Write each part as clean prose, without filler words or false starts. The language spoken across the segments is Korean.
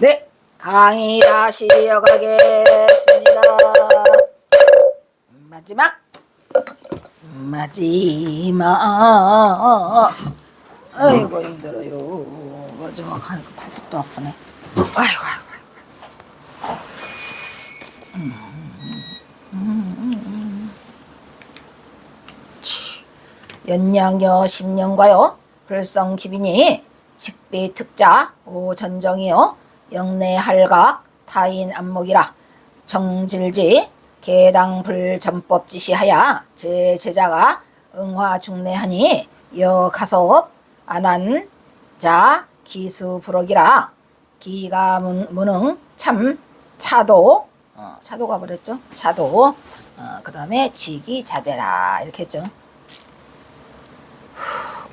네, 강의 다시 이어가겠습니다. 마지막. 아이고 힘들어요. 마지막 하니까 팔뚝도 아프네. 아이고. 연양여 10년과요 불성기빈이 직비특자 오전정이요 영내할각 타인 안목이라 정질지 개당불전법 지시하야 제 제자가 응화중내하니 여가섭 안한자 기수부럭이라 기가 무능 참 차도 차도가 뭐랬죠? 차도 그 다음에 지기자재라 이렇게 했죠.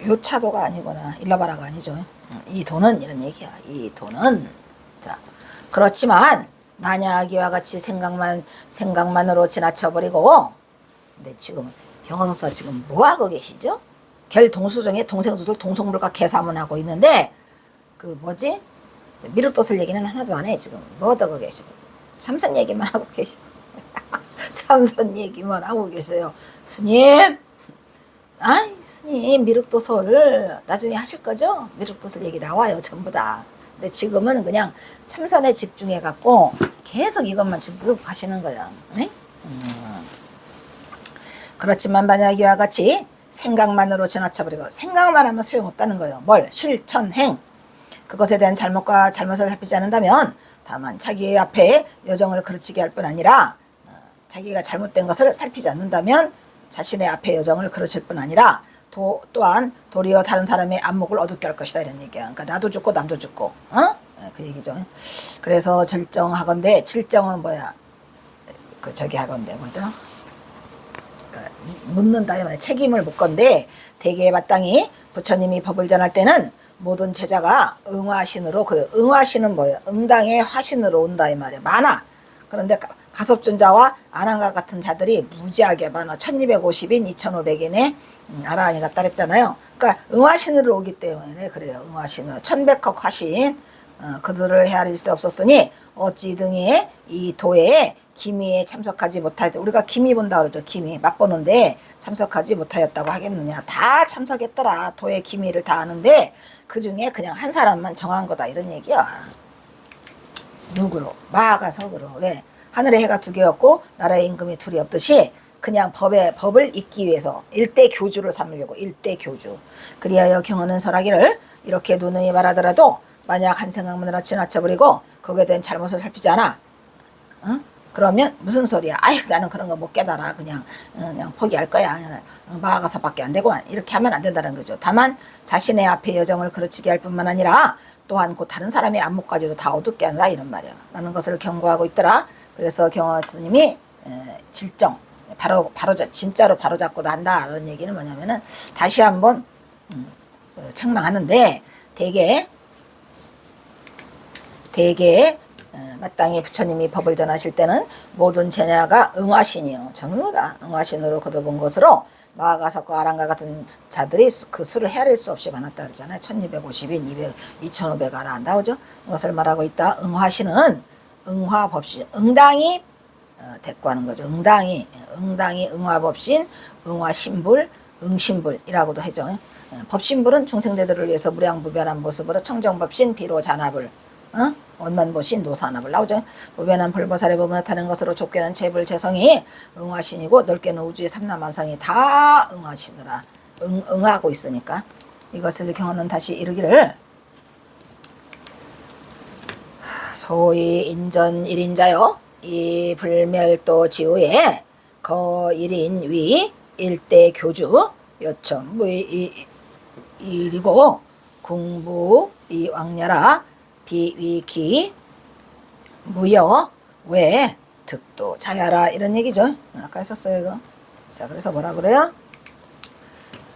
요 차도가 아니구나. 일러봐라가 아니죠. 이 돈은 이런 얘기야. 이 돈은 자 그렇지만 만약 이와 같이 생각만으로 지나쳐버리고 근데 지금 경호선사 지금 뭐하고 계시죠? 결 동수정에 동생들 동성불과 개사문하고 있는데 그 뭐지? 미륵도술 얘기는 하나도 안 해. 지금 뭐 하고 계시고 참선 얘기만 하고 계시고 참선 얘기만 하고 계세요. 스님 아이 스님 미륵도설 나중에 하실 거죠? 미륵도설 얘기 나와요 전부 다. 근데 지금은 그냥 참선에 집중해 갖고 계속 이것만 지금 물고 가시는 거야. 네? 그렇지만 만약 이와 같이 생각만으로 지나쳐버리고 생각만 하면 소용없다는 거예요. 뭘? 실천행. 그것에 대한 잘못과 잘못을 살피지 않는다면 다만 자기 앞에 여정을 그르치게 할 뿐 아니라 자기가 잘못된 것을 살피지 않는다면 자신의 앞에 여정을 그르칠 뿐 아니라 또한 도리어 다른 사람의 안목을 어둡게 할 것이다 이런 얘기야. 그러니까 나도 죽고 남도 죽고 그 얘기죠. 그래서 절정하건대 칠정은 뭐야? 그 저기 하건대 뭐죠? 그러니까 묻는다 이 말이야. 책임을 묻건대 대개 마땅히 부처님이 법을 전할 때는 모든 제자가 응화신으로 그 응화신은 뭐야? 응당의 화신으로 온다 이 말이야. 많아. 그런데 가섭존자와 안한과 같은 자들이 무지하게 많아. 1250인 2500인의 아라한이 갔다 그랬잖아요. 그러니까 응화신으로 오기 때문에 그래요. 응화신으로 1100억 화신 그들을 헤아릴 수 없었으니 어찌 등의 이 도에 기미에 참석하지 못하였다. 우리가 기미 본다 그러죠. 기미 맛보는데 참석하지 못하였다고 하겠느냐. 다 참석했더라. 도의 기미를 다 아는데 그 중에 그냥 한 사람만 정한 거다 이런 얘기야. 누구로? 마가석으로. 왜? 하늘에 해가 두 개였고 나라에 임금이 둘이 없듯이 그냥 법을 잇기 위해서 일대 교주를 삼으려고 일대 교주. 그리하여 경언은 설하기를 이렇게 누누이 말하더라도 만약 한 생각만으로 지나쳐버리고 거기에 대한 잘못을 살피지 않아. 그러면 무슨 소리야? 아유 나는 그런 거 못 깨달아. 그냥 포기할 거야. 마가사밖에 안 되고만 이렇게 하면 안 된다는 거죠. 다만 자신의 앞에 여정을 그르치게 할 뿐만 아니라 또한 그 다른 사람의 안목까지도 다 어둡게 한다 이런 말이야. 라는 것을 경고하고 있더라. 그래서 경화 스님이 질정 바로 진짜로 바로잡고 난다 이런 얘기는 뭐냐면은 다시 한번 책망하는데 대개 마땅히 부처님이 법을 전하실 때는 모든 제자가 응화신이요 전부다 응화신으로 거둬본 것으로 마가석과 아란과 같은 자들이 그 수를 헤아릴 수 없이 많았다 그러잖아요. 1250인 2500 아란 나오죠. 그것을 말하고 있다. 응화신은 응화법신 응당이 대꾸하는 거죠. 응당이 응화법신 응화신불 응신불이라고도 하죠. 법신불은 중생대들을 위해서 무량무변한 모습으로 청정법신 비로잔합을 원만보신 노산합을 나오죠. 무변한 불보살의 법을 나타낸 것으로 좁게는 재불재성이 응화신이고 넓게는 우주의 삼라만상이 다 응화시더라. 응하고 있으니까 이것을 경험은 다시 이르기를 소위 인전 1인자요 이 불멸도 지후에 거 1인 위 일대 교주 여천 무이리고 공부 이 왕녀라 비위기 무여 왜 득도 자야라 이런 얘기죠. 아까 했었어요 이거. 자 그래서 뭐라 그래요?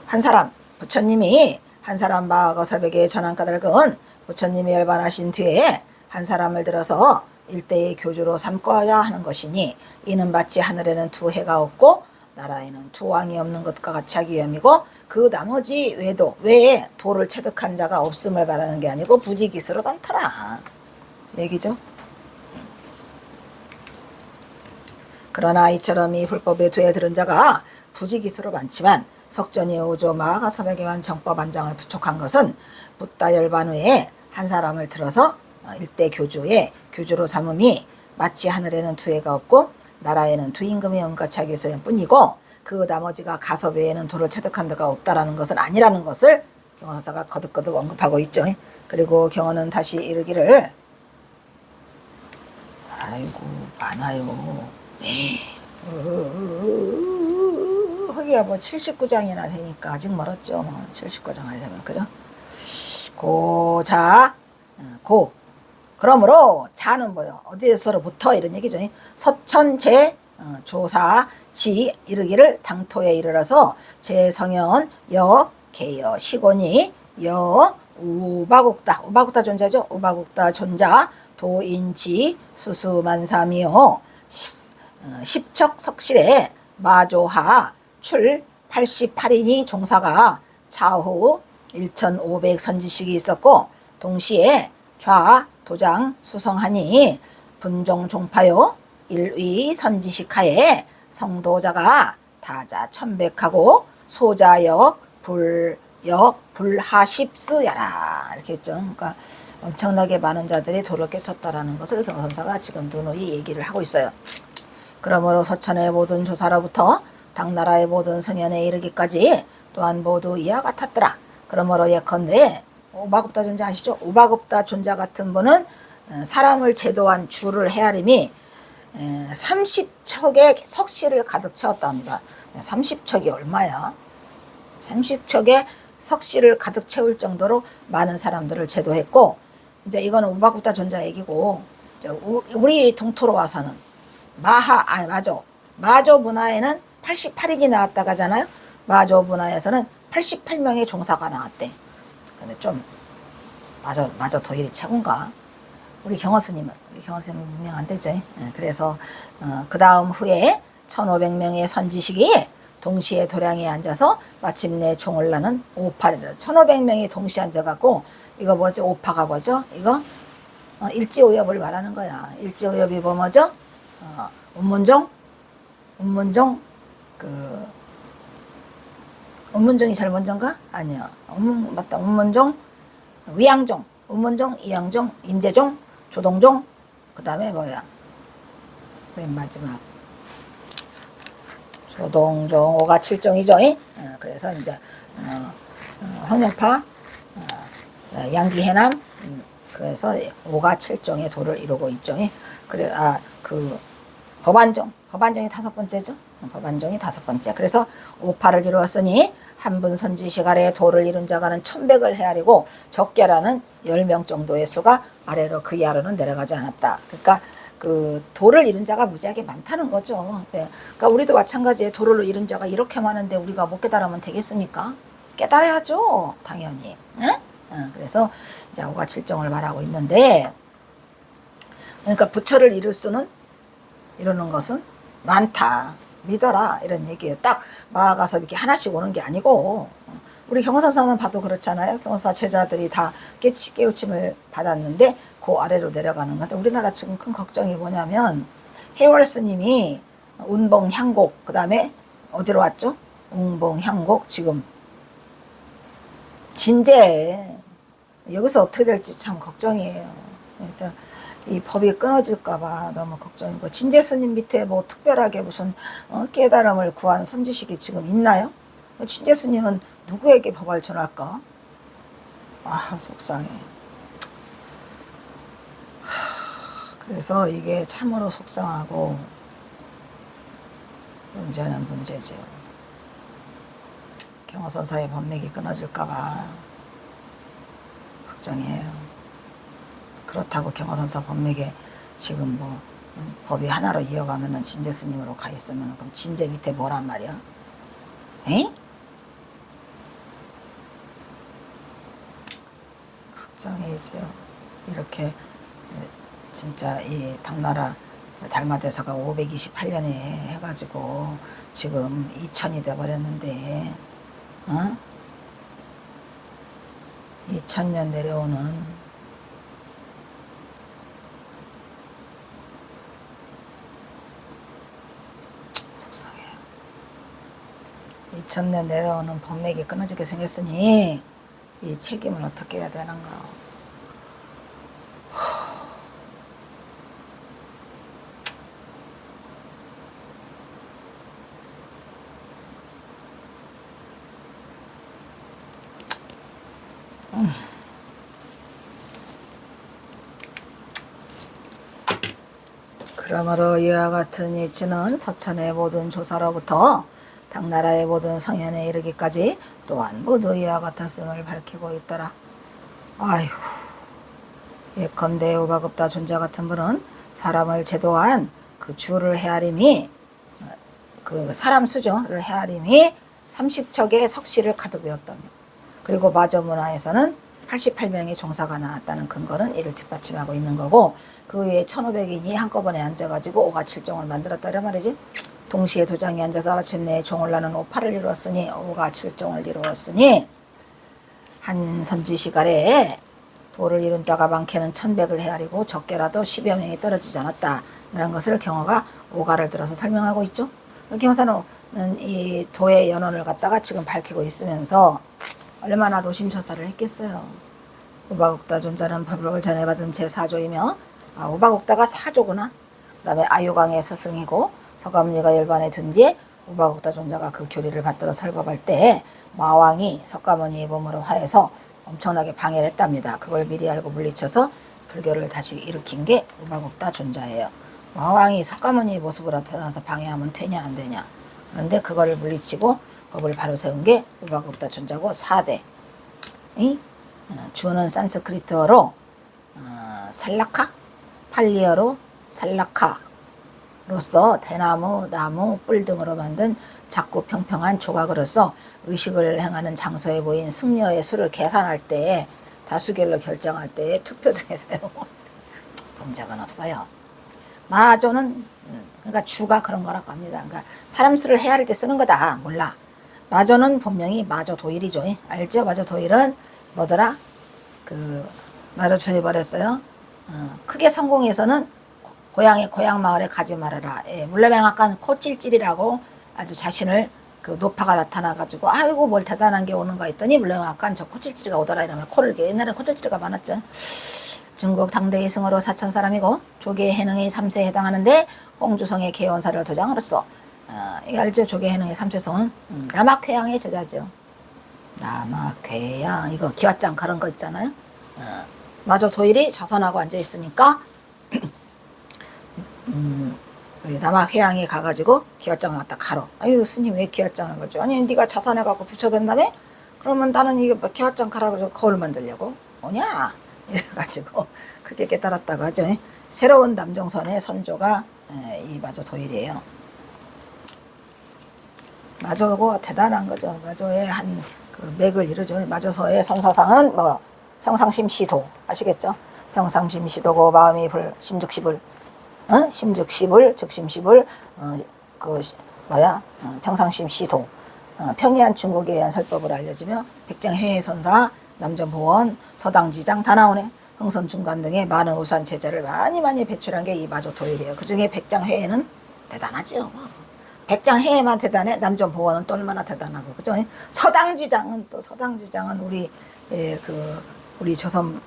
한 사람 부처님이 한 사람 마가섭에게 전한 까닭은 부처님이 열반하신 뒤에 한 사람을 들어서 일대의 교주로 삼고야 하는 것이니 이는 마치 하늘에는 두 해가 없고 나라에는 두 왕이 없는 것과 같이 하기 위함이고 그 나머지 외에 도를 체득한 자가 없음을 말하는 게 아니고 부지기수로 많더라. 얘기죠. 그러나 이처럼 이 불법에 되어들은 자가 부지기수로 많지만 석전이 오조 마가섭에게만 정법 안장을 부촉한 것은 붓다 열반 후에 한 사람을 들어서 일대 교주로 삼음이 마치 하늘에는 두 해가 없고 나라에는 두 임금이 온갖 자기소일 뿐이고 그 나머지가 가섭 외에는 도를 체득한 데가 없다라는 것은 아니라는 것을 경허사가 거듭거듭 언급하고 있죠. 그리고 경허는 다시 이르기를 아이고 많아요. 하기야 뭐 79장이나 되니까 아직 멀었죠. 뭐 79장 하려면 그죠? 그러므로 자는 뭐요? 어디에서로부터 이런 얘기죠. 서천제 조사 지 이르기를 당토에 이르러서 제성현 여 개여 시곤이 여 우바국다 존자죠. 우바국다 존자 도인지 수수만삼이요 십척 석실에 마조하 출 88인이 종사가 차후 1500 선지식이 있었고 동시에 좌 도장 수성하니 분종 종파요 일위 선지식하에 성도자가 다자 천백하고 소자역 불하십스야라 이렇게 했죠. 그러니까 엄청나게 많은 자들이 도를 깨쳤다라는 것을 경선사가 지금 누누이 얘기를 하고 있어요. 그러므로 서천의 모든 조사로부터 당나라의 모든 성현에 이르기까지 또한 모두 이와 같았더라. 그러므로 예컨대 우바급다 존자 아시죠? 우바급다 존자 같은 분은 사람을 제도한 주를 헤아림이 30척의 석씨를 가득 채웠다 합니다. 30척이 얼마야? 30척의 석씨를 가득 채울 정도로 많은 사람들을 제도했고 이제 이거는 우바급다 존자 얘기고 우리 동토로 와서는 마조 문화에는 88인이 나왔다고 하잖아요. 마조 문화에서는 88명의 종사가 나왔대. 근데 좀 마저 도일이 최고인가? 우리 경허스님은 분명 안 되죠. 그래서 그 다음 후에 1500명의 선지식이 동시에 도량에 앉아서 마침내 총을 나는 오파를 1500명이 동시에 앉아갖고 이거 뭐죠? 오파가 뭐죠? 이거 일지오엽을 말하는 거야. 일지오엽이 뭐죠? 운문종이 제일 먼저인가? 아니요. 맞다. 운문종, 위양종, 운문종, 이양종, 임재종, 조동종, 그 다음에 뭐야? 맨 마지막. 조동종, 오가 칠종이죠. 그래서 이제, 황룡파, 양기해남, 그래서 오가 칠종의 도를 이루고 있죠. 그래, 법안종이 다섯 번째죠. 법안종이 다섯 번째. 그래서 오파를 이루었으니 한 분 선지식 아래 도를 이룬 자가는 1100을 헤아리고 적게라는 10명 정도의 수가 아래로 그 이하로는 내려가지 않았다. 그러니까 그 도를 이룬 자가 무지하게 많다는 거죠. 그러니까 우리도 마찬가지에 도를 이룬 자가 이렇게 많은데 우리가 못 깨달으면 되겠습니까? 깨달아야죠. 당연히. 그래서 이제 오가 칠정을 말하고 있는데 그러니까 부처를 이루는 것은 많다. 믿어라. 이런 얘기예요. 딱 마가서 이렇게 하나씩 오는 게 아니고 우리 경호사사만 봐도 그렇잖아요. 경호사 제자들이 다 깨우침을 받았는데 그 아래로 내려가는 건데 우리나라 지금 큰 걱정이 뭐냐면 해월 스님이 운봉 향곡 그 다음에 어디로 왔죠? 운봉 향곡 지금 진제 여기서 어떻게 될지 참 걱정이에요. 진짜 이 법이 끊어질까봐 너무 걱정이고 진제 스님 밑에 뭐 특별하게 무슨 깨달음을 구한 선지식이 지금 있나요? 진제 스님은 누구에게 법을 전할까? 속상해. 그래서 이게 참으로 속상하고 문제는 문제죠. 경허선사의 법맥이 끊어질까봐 걱정이에요. 그렇다고 경허선사 법맥에 지금 뭐 법이 하나로 이어가면은 진제 스님으로 가 있으면 그럼 진제 밑에 뭐란 말이야? 에? 걱정이죠. 이렇게 진짜 이 당나라 달마대사가 528년에 해가지고 지금 2000이 돼버렸는데 2000년 내려오는 부천내 내려오는 범맥이 끊어지게 생겼으니 이 책임을 어떻게 해야 되는가. 그러므로 이와 같은 이치는 서천의 모든 조사로부터 당나라의 모든 성현에 이르기까지 또한 모두 이와 같았음을 밝히고 있더라. 아휴, 예컨대 우박읍다 존자 같은 분은 사람을 제도한 그 주를 헤아림이, 그 사람 수조를 헤아림이 30척의 석시를 가득 외웠다며. 그리고 마저 문화에서는 88명의 종사가 나왔다는 근거는 이를 뒷받침하고 있는 거고, 그 외에 1500인이 한꺼번에 앉아가지고 오가 7종을 만들었다 이란 말이지. 동시에 도장이 앉아서 마침내 종을 나눈 오파를 이루었으니, 오가 7종을 이루었으니, 한 선지시갈에 도를 이룬 자가 많게는 1100을 헤아리고 적게라도 10여 명이 떨어지지 않았다 라는 것을 경어가 오가를 들어서 설명하고 있죠. 경서는 이 도의 연원을 갖다가 지금 밝히고 있으면서 얼마나 노심초사를 했겠어요. 우박옥다 존자는 법록을 전해받은 제4조이며, 우박옥다가 4조구나. 그 다음에 아유강의 스승이고, 석가모니가 열반에 든 뒤에 우박옥다 존자가 그 교리를 받들어 설법할 때 마왕이 석가모니의 몸으로 화해서 엄청나게 방해를 했답니다. 그걸 미리 알고 물리쳐서 불교를 다시 일으킨 게 우박옥다 존자예요. 마왕이 석가모니의 모습으로 나타나서 방해하면 되냐 안 되냐. 그런데 그거를 물리치고 법을 바로 세운 게 우박옥다 존자고, 4대. 주어는 산스크리트어로 살라카, 팔리어로 살라카로서 대나무, 나무, 뿔 등으로 만든 작고 평평한 조각으로서 의식을 행하는 장소에 모인 승려의 수를 계산할 때, 다수결로 결정할 때 투표 등에서요. 본 적은 없어요. 마조는 그러니까 주가 그런 거라고 합니다. 그러니까 사람 수를 헤아릴 때 쓰는 거다. 몰라. 마조는 본명이 마조도일이죠. 알죠? 마조도일은 뭐더라? 말을 전해버렸어요. 크게 성공해서는 고향 마을에 가지 말아라. 물레방앗간 코찔찔이라고 아주 자신을 그 노파가 나타나가지고 아이고 뭘 대단한 게 오는가 했더니 물레방앗간 저 코찔찔이가 오더라 이러면 코를 게, 옛날에 코찔찔이가 많았죠. 중국 당대의 승으로 4천 사람이고 조계 해능의 3세에 해당하는데 홍주성의 개원사를 도장으로써 이거 알죠? 조계 해능의 3세성은 남학회양의 제자죠. 남학회양 이거 기왓장 그런 거 있잖아요. 마저 도일이 자선하고 앉아 있으니까 남학회양에 가가지고 기왓장을 갖다 가로. 아유 스님 왜 기왓장을 가죠? 아니 네가 자선해갖고 붙여댄다며? 그러면 나는 이게 뭐 기왓장 가라고 거울 만들려고 뭐냐? 이래가지고 크게 깨달았다고 하죠. 새로운 남종선의 선조가 이 마조 도일이에요. 마조고 대단한 거죠. 마조의 한 그 맥을 이루죠. 마조서의 선사상은 뭐 평상심시도 아시겠죠? 평상심시도고 마음이 심즉시불, 심즉시불, 즉심시불, 평상심시도. 평이한 중국에 의한 설법을 알려주며 백장회선사, 남전보원, 서당지장 다 나오네. 흥선중간 등의 많은 우산 제자를 많이 배출한 게 이 마조도일이에요. 그 중에 백장회에는 대단하죠. 백장회에만 대단해. 남전보원은 또 얼마나 대단하고, 그죠? 서당지장은 우리 조선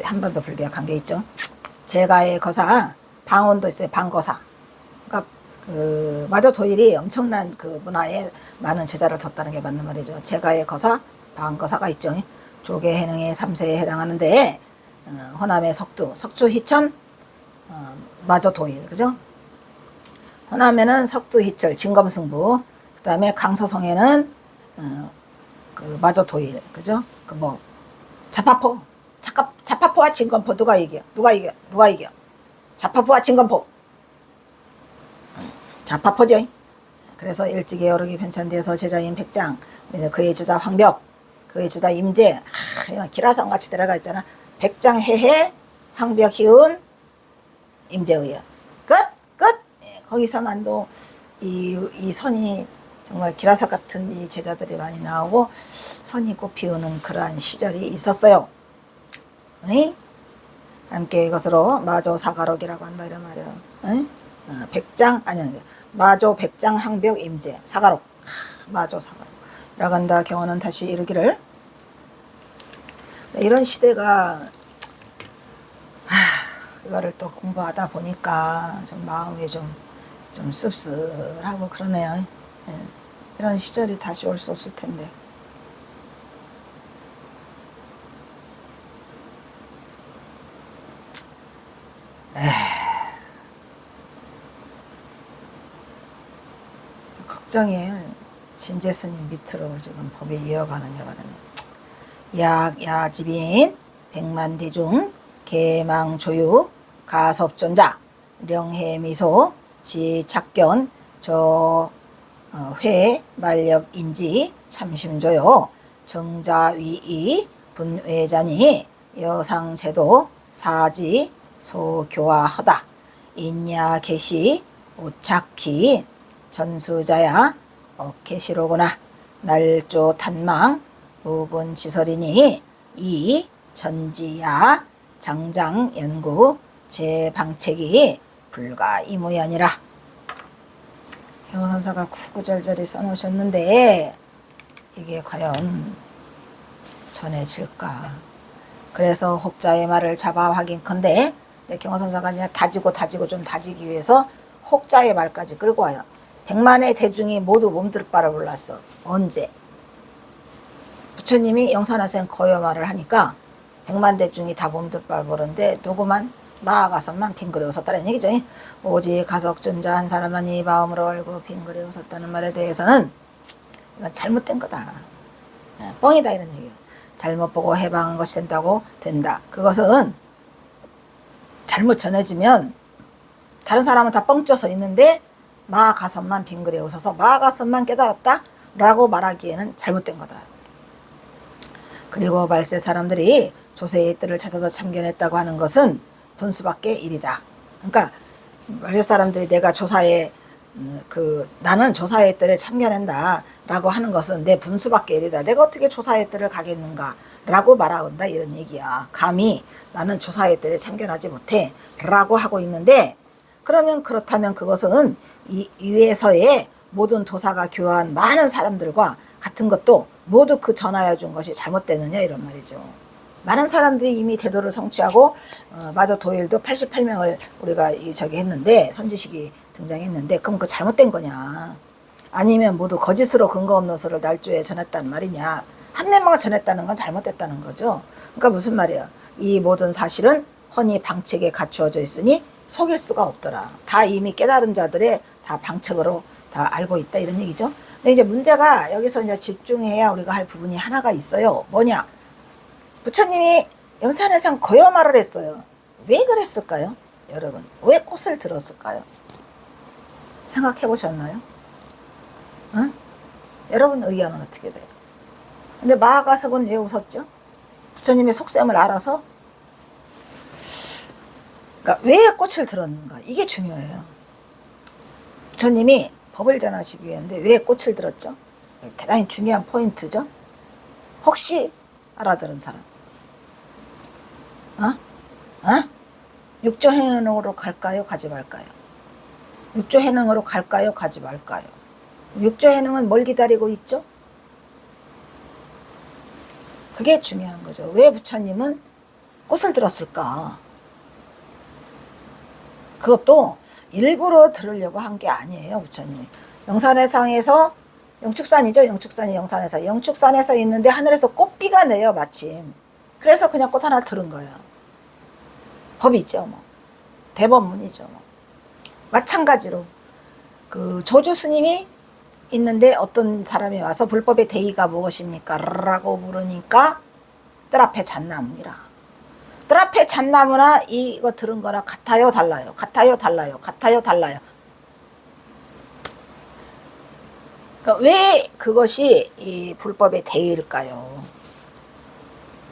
한반도 불교와 관계 있죠. 제가의 거사 방언도 있어요. 방거사. 그러니까 그 마조도일이 엄청난 그 문화에 많은 제자를 뒀다는 게 맞는 말이죠. 제가의 거사 방거사가 있죠. 조계 해능의 3세에 해당하는데 호남의 석주 희천 마조도일, 그죠? 호남에는 석두 희철 진검승부, 그 다음에 강서성에는 그 마조도일, 그죠? 그 뭐 자파포와 진검포 누가 이겨? 자파포와 진검포. 자파포죠. 그래서 일찍이 여러기 편찬되어서 제자인 백장, 그의 제자 황벽, 그의 제자 임재, 기라성 같이 들어가 있잖아. 백장 해해, 황벽 희운, 임재의연. 끝. 거기서만도 이 선이 정말 기라석 같은 이 제자들이 많이 나오고 선이 꽃피우는 그러한 시절이 있었어요. 함께 이것으로 마조 사가록이라고 한다 이런 말이에요. 마조 백장 황벽 임재 사가록. 마조사가 라간다 경어는 다시 이르기를. 이런 시대가 이거를 또 공부하다 보니까 좀 마음이 좀 씁쓸하고 그러네요. 예. 이런 시절이 다시 올 수 없을 텐데. 걱정이에요. 진제스님 밑으로 지금 법이 이어가느냐 말하냐. 야지빈 백만대중 개망조유 가섭존자 령해미소 지착견 회 말렵인지 참심조요 정자위이 분외자니 여상제도 사지 소교화하다 인야개시 오착기 전수자야 어케시로구나 날조 탄망 무분지설이니 이 전지야 장장연구 제방책이 불가이무이 아니라. 경호선사가 구구절절히 써놓으셨는데 이게 과연 전해질까. 그래서 혹자의 말을 잡아 확인컨대 경호선사가 그냥 다지고 좀 다지기 위해서 혹자의 말까지 끌고 와요. 백만의 대중이 모두 몸둘 바를 몰랐어. 언제? 부처님이 영산화생 거여말을 하니까 백만 대중이 다 몸둘 바를 모르는데 누구만 나아가서만 빙그레 웃었다는 얘기죠. 오직 가석존자 한 사람만이 마음으로 알고 빙그레 웃었다는 말에 대해서는 이건 잘못된 거다. 뻥이다 이런 얘기예요. 잘못 보고 해방한 것이 된다. 그것은 잘못 전해지면 다른 사람은 다 뻥쪄서 있는데 마가선만 빙그레 웃어서 마가선만 깨달았다 라고 말하기에는 잘못된 거다. 그리고 말세 사람들이 조세의 뜰을 찾아서 참견했다고 하는 것은 분수밖에 일이다. 그러니까 말세 사람들이 내가 조사에 나는 조사의 뜰에 참견한다 라고 하는 것은 내 분수밖에 일이다. 내가 어떻게 조사의 뜰을 가겠는가 라고 말한다 이런 얘기야. 감히 나는 조사의 뜰에 참견하지 못해 라고 하고 있는데, 그렇다면 그것은 이 위에서의 모든 도사가 교화한 많은 사람들과 같은 것도 모두 그 전하여 준 것이 잘못되느냐 이런 말이죠. 많은 사람들이 이미 대도를 성취하고 마저 도일도 88명을 우리가 했는데 선지식이 등장했는데 그럼 그 잘못된 거냐, 아니면 모두 거짓으로 근거 없는 소를 날조에 전했단 말이냐. 한 명만 전했다는 건 잘못됐다는 거죠. 그러니까 무슨 말이야, 이 모든 사실은 훤히 방책에 갖추어져 있으니 속일 수가 없더라. 다 이미 깨달은 자들의 다 방책으로 다 알고 있다 이런 얘기죠. 근데 이제 문제가 여기서 이제 집중해야 우리가 할 부분이 하나가 있어요. 뭐냐? 부처님이 염산해상 거여말을 했어요. 왜 그랬을까요? 여러분, 왜 꽃을 들었을까요? 생각해 보셨나요? 응? 여러분 의견은 어떻게 돼요? 근데 마하가섭은 왜 웃었죠? 부처님의 속셈을 알아서. 그러니까 왜 꽃을 들었는가? 이게 중요해요. 부처님이 법을 전하시기 위한데 왜 꽃을 들었죠? 대단히 중요한 포인트죠. 혹시 알아들은 사람? 육조 해능으로 갈까요? 가지 말까요? 육조 해능으로 갈까요? 가지 말까요? 육조 해능은 뭘 기다리고 있죠? 그게 중요한 거죠. 왜 부처님은 꽃을 들었을까? 그것도 일부러 들으려고 한 게 아니에요. 부처님이 영산해상에서, 영축산이죠. 영축산이 영산해상. 영축산에서 있는데 하늘에서 꽃비가 내요 마침. 그래서 그냥 꽃 하나 들은 거예요. 법이죠. 뭐 대법문이죠. 뭐. 마찬가지로 그 조주 스님이 있는데 어떤 사람이 와서 불법의 대의가 무엇입니까? 라고 물으니까 뜰 앞에 잣나무니라. 뜰 앞에 잣나무나 이거 들은 거나 같아요, 달라요? 같아요, 달라요? 같아요, 달라요? 그러니까 왜 그것이 이 불법의 대의일까요?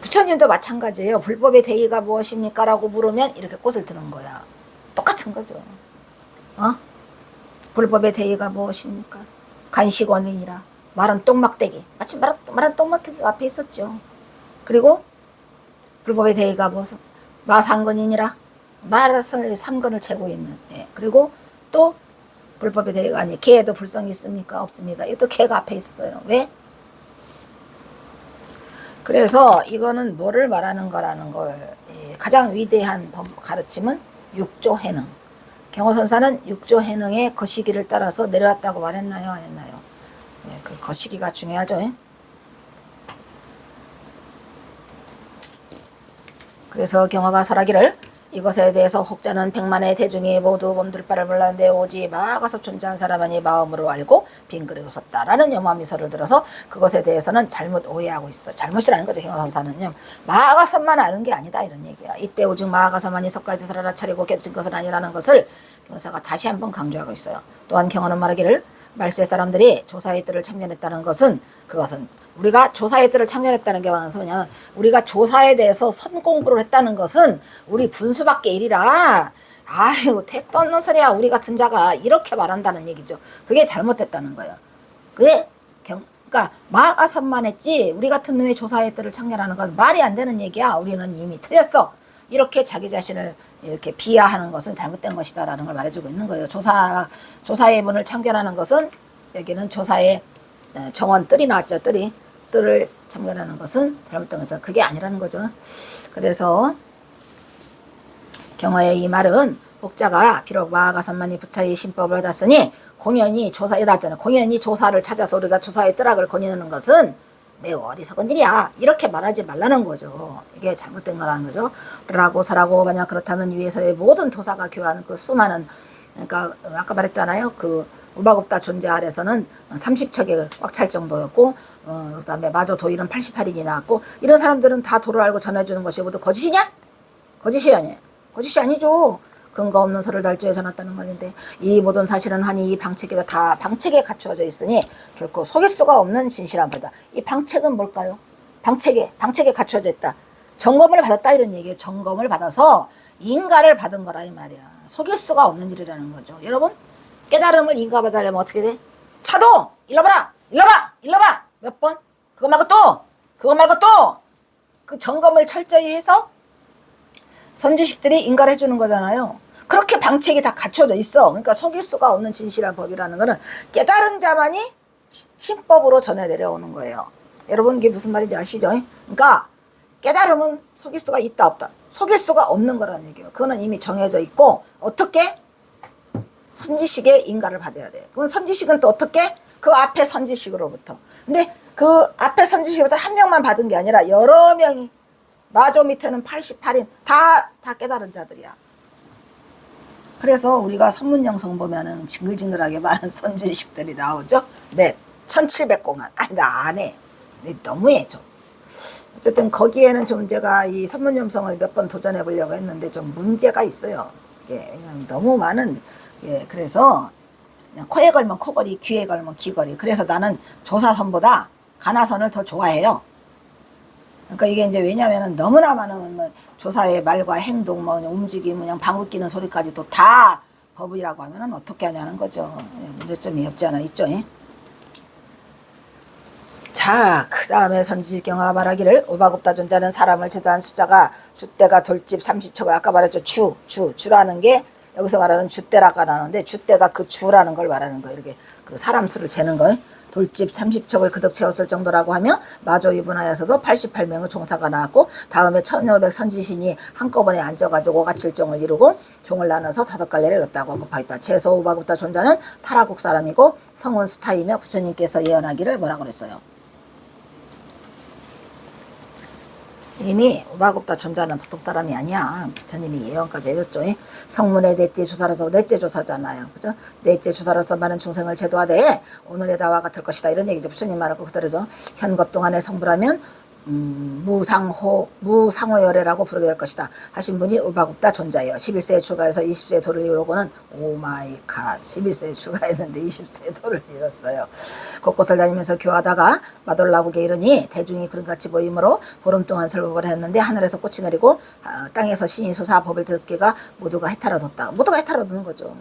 부처님도 마찬가지예요. 불법의 대의가 무엇입니까? 라고 물으면 이렇게 꽃을 드는 거야. 똑같은 거죠. 불법의 대의가 무엇입니까? 간식원이니라. 말은 똥막대기. 마침 말은 똥막대기가 앞에 있었죠. 그리고 불법의 대의가 무엇은? 마상근이니라. 말을 삼근을 재고 있는. 예. 그리고 또 불법의 대리가 아니 개에도 불성이 있습니까? 없습니다. 이것도 개가 앞에 있어요. 왜? 그래서 이거는 뭐를 말하는 거라는 걸 가장 위대한 가르침은 육조해능. 경호선사는 육조해능의 거시기를 따라서 내려왔다고 말했나요? 안 했나요? 그 거시기가 중요하죠. 그래서 경화가 설하기를 이것에 대해서 혹자는 백만의 대중이 모두 몸둘 바를 몰랐는데 오직 마가섭 존재한 사람만이 마음으로 알고 빙그레 웃었다라는 염화미소를 들어서 그것에 대해서는 잘못 오해하고 있어. 잘못이라는 거죠. 경화선사는요. 마가섭만 아는 게 아니다 이런 얘기야. 이때 오직 마가섭만이 석가지를 알아차리고 깨진 것은 아니라는 것을 경사가 다시 한번 강조하고 있어요. 또한 경화는 말하기를 말세 사람들이 조사의 뜰을 참견했다는 것은 그것은 우리가 조사의 뜰을 참견했다는 게 뭐냐면 우리가 조사에 대해서 선공부를 했다는 것은 우리 분수밖에 일이라 아유 택도 없는 소리야 우리 같은 자가 이렇게 말한다는 얘기죠. 그게 잘못됐다는 거예요. 그게 그러니까 마가선만 했지 우리 같은 놈의 조사의 뜰을 참견하는 건 말이 안 되는 얘기야. 우리는 이미 틀렸어. 이렇게 자기 자신을 이렇게 비하하는 것은 잘못된 것이다 라는 걸 말해주고 있는 거예요. 조사의 문을 참견하는 것은 여기는 조사의 정원 뜰이 나왔죠. 뜰을 참견하는 것은 잘못된 것은 그게 아니라는 거죠. 그래서 경화의 이 말은 복자가 비록 마가선만이 부차의 신법을 얻었으니 공연히 조사에 닿잖아요. 공연히 조사를 찾아서 우리가 조사의 뜰학을 권유하는 것은 매우 어리석은 일이야. 이렇게 말하지 말라는 거죠. 이게 잘못된 거라는 거죠. 라고 설하고 만약 그렇다면 위에서의 모든 도사가 교하는 그 수많은 그러니까 아까 말했잖아요. 그 우박없다 존재 아래서는 30척에 꽉 찰 정도였고 그 다음에 마저 도일은 88인이 나왔고 이런 사람들은 다 도를 알고 전해주는 것이 모두 거짓이냐? 거짓이 아니에요. 거짓이 아니죠. 근거 없는 설을 달조에 전했다는 말인데 이 모든 사실은 하니 이 방책에다 다 방책에 갖추어져 있으니 결코 속일 수가 없는 진실한 바다. 이 방책은 뭘까요? 방책에 갖추어져 있다. 점검을 받았다 이런 얘기예요. 점검을 받아서 인가를 받은 거라 이 말이야. 속일 수가 없는 일이라는 거죠. 여러분 깨달음을 인가받으려면 어떻게 돼? 차도 일러봐라 일러봐 몇 번? 그거 말고 또 그 점검을 철저히 해서 선지식들이 인가를 해주는 거잖아요. 그렇게 방책이 다 갖춰져 있어. 그러니까 속일 수가 없는 진실한 법이라는 거는 깨달은 자만이 신법으로 전해 내려오는 거예요. 여러분 이게 무슨 말인지 아시죠? 그러니까 깨달음은 속일 수가 있다 없다. 속일 수가 없는 거라는 얘기예요. 그거는 이미 정해져 있고 어떻게? 선지식의 인가를 받아야 돼. 그럼 선지식은 또 어떻게? 그 앞에 선지식으로부터. 근데 그 앞에 선지식으로부터 한 명만 받은 게 아니라 여러 명이 마조 밑에는 88인 다 깨달은 자들이야. 그래서 우리가 선문영성 보면은 징글징글하게 많은 선지식들이 나오죠. 네, 1700공안. 아니 나 안 해. 너무해 좀. 어쨌든 거기에는 좀 제가 이 선문영성을 몇 번 도전해 보려고 했는데 좀 문제가 있어요. 이게 그냥 너무 많은 그래서 그냥 코에 걸면 코걸이, 귀에 걸면 귀걸이. 그래서 나는 조사선보다 가나선을 더 좋아해요. 그러니까 이게 이제 왜냐면은 너무나 많은 뭐 조사의 말과 행동, 뭐 움직임, 그냥 방귀 뀌는 소리까지도 다 법이라고 하면은 어떻게 하냐는 거죠. 문제점이 없지 않아 있죠. 자, 그 다음에 선지경화 말하기를 우박없다 존재하는 사람을 제도한 숫자가 주대가 돌집 30척을 아까 말했죠. 주라는 게 여기서 말하는 주대라고 하는데 주대가 그 주라는 걸 말하는 거예요. 이렇게 그 사람 수를 재는 거예요. 돌집 30척을 그득 채웠을 정도라고 하며 마조 이분하여서도 88명의 종사가 나왔고 다음에 1500 선지신이 한꺼번에 앉아가지고 오가칠종을 이루고 종을 나눠서 5갈래를 얻다고 언급하였다. 채소 우박없다 존자는 타라국 사람이고 성은 스타이며 부처님께서 예언하기를 뭐라고 그랬어요. 이미 우박없다 존자는 보통 사람이 아니야. 부처님이 예언까지 해줬죠. 성문의 넷째 조사로서 넷째 조사잖아요. 그죠? 넷째 조사로서 많은 중생을 제도하되 오늘의 다와 같을 것이다. 이런 얘기죠. 부처님 말하고 그대로죠. 현겁 동안의 성부라면 무상호열애라고 부르게 될 것이다 하신 분이 우박없다 존자예요. 11세에 출가해서 20세에 도를 이루고는 오마이갓 11세에 출가했는데 20세에 도를 이뤘어요. 곳곳을 다니면서 교하다가 마돌라국에 이르니 대중이 그런같이 모이므로 보름 동안 설법을 했는데 하늘에서 꽃이 내리고 땅에서 신이 솟아 법을 듣기가 모두가 해탈하였다. 모두가 해탈하는 거죠.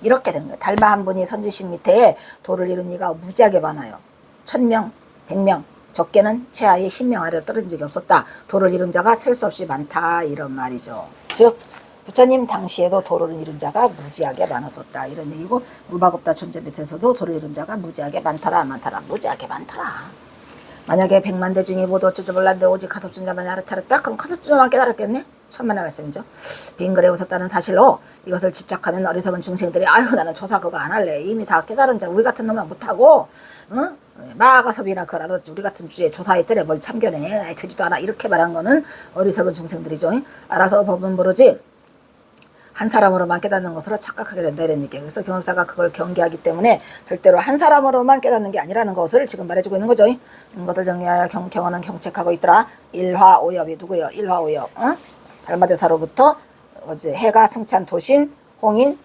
이렇게 된 거예요. 달마 한 분이 선지식 밑에 도를 이룬 이가 무지하게 많아요. 1000명 100명 적게는 최하의 10명 아래로 떨어진 적이 없었다. 도를 이룬 자가 셀 수 없이 많다. 이런 말이죠. 즉 부처님 당시에도 도를 이룬 자가 무지하게 많았었다 이런 얘기고, 무박업다 존재 밑에서도 도를 이룬 자가 무지하게 많더라 안 많더라? 무지하게 많더라. 만약에 100만 대 중에 모두 어쩔 줄 몰랐는데 오직 가섭존자만 알아차렸다? 그럼 가섭존자만 깨달았겠네? 천만의 말씀이죠. 빙글에 웃었다는 사실로 이것을 집착하면 어리석은 중생들이 아유 나는 조사 그거 안 할래. 이미 다 깨달은 자 우리 같은 놈은 못하고 마가섭이나 그라든지 우리 같은 주제에 조사에 때려 뭘 참견해. 되지도 않아. 이렇게 말한 거는 어리석은 중생들이죠. 알아서 법은 모르지 한 사람으로만 깨닫는 것으로 착각하게 된다 이런 얘기예요. 그래서 경사가 그걸 경계하기 때문에 절대로 한 사람으로만 깨닫는 게 아니라는 것을 지금 말해주고 있는 거죠. 이것을 정리하여 경언은 경책하고 있더라. 일화오엽이 누구요? 일화오엽. 달마대사로부터 어제 해가 승찬 도신 홍인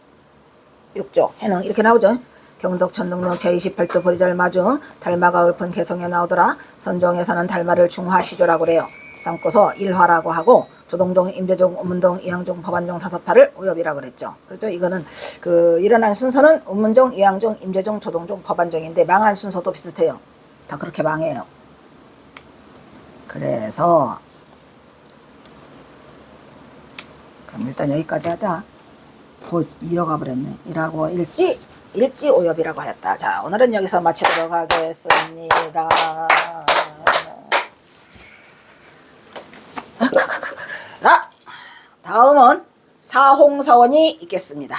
육조 해능 이렇게 나오죠. 경덕 천등록 제28도 보리절 마중 달마가 읊은 개성에 나오더라. 선종에서는 달마를 중화시조라고 그래요. 삼고서 일화라고 하고 조동종, 임재종, 운문종, 이항종, 법안종 5파를 오엽이라고 그랬죠. 그렇죠? 이거는 그 일어난 순서는 운문종, 이항종, 임재종, 조동종, 법안종인데 망한 순서도 비슷해요. 다 그렇게 망해요. 그래서 그럼 일단 여기까지 하자. 더 이어가 버렸네. 이라고 일지 오엽이라고 하였다. 자, 오늘은 여기서 마치도록 하겠습니다. 자, 다음은 사홍서원이 있겠습니다.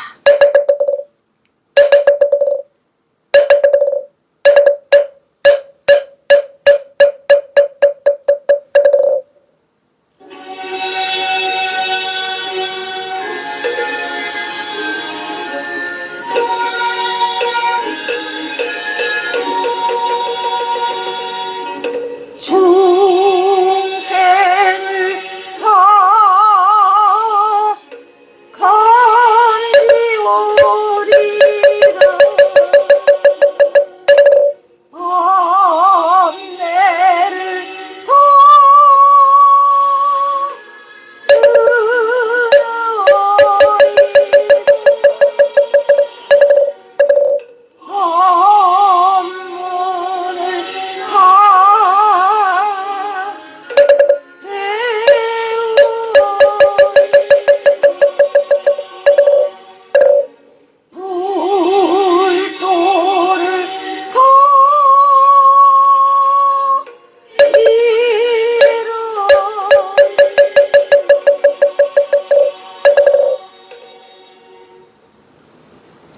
중생을 다 간디오리다 번뇌를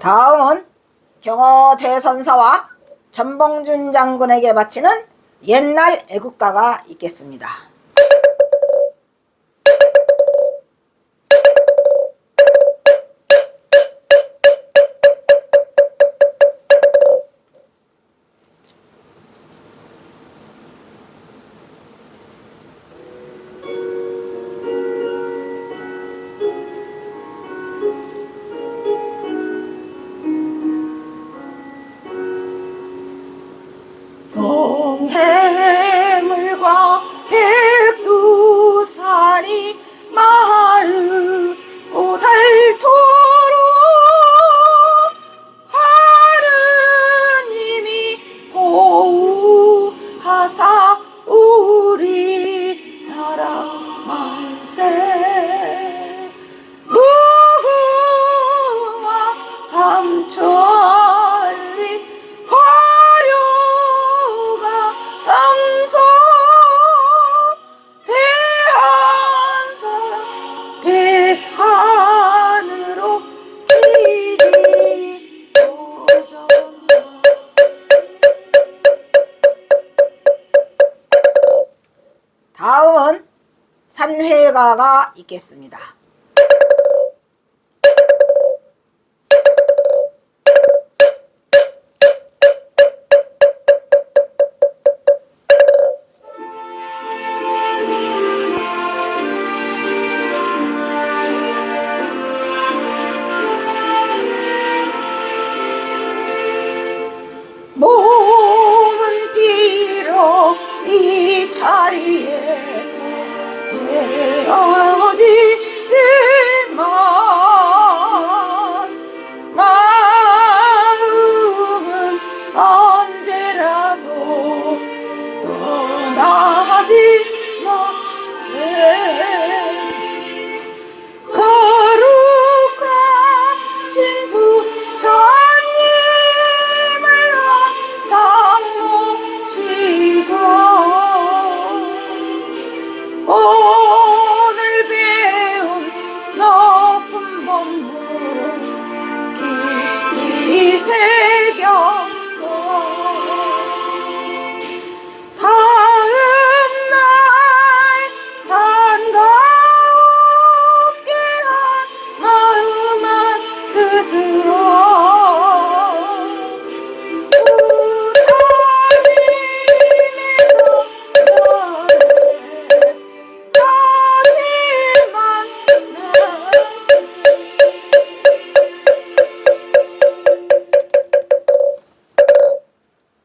다 다음은 경어대선사와 전봉준 장군에게 바치는 옛날 애국가가 있겠습니다. 동해물과 백두산이 마르고 닳도록 하느님이 보호하사 우리나라 만세. 무궁화 삼천리 화려가 남선 대한사랑 대한으로 길이 오졌나. 다음은 산회가가 있겠습니다. 몸은 비록 이 자리에서 헤어지지 스스로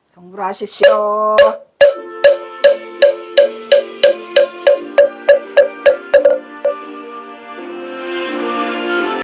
성불하십시오.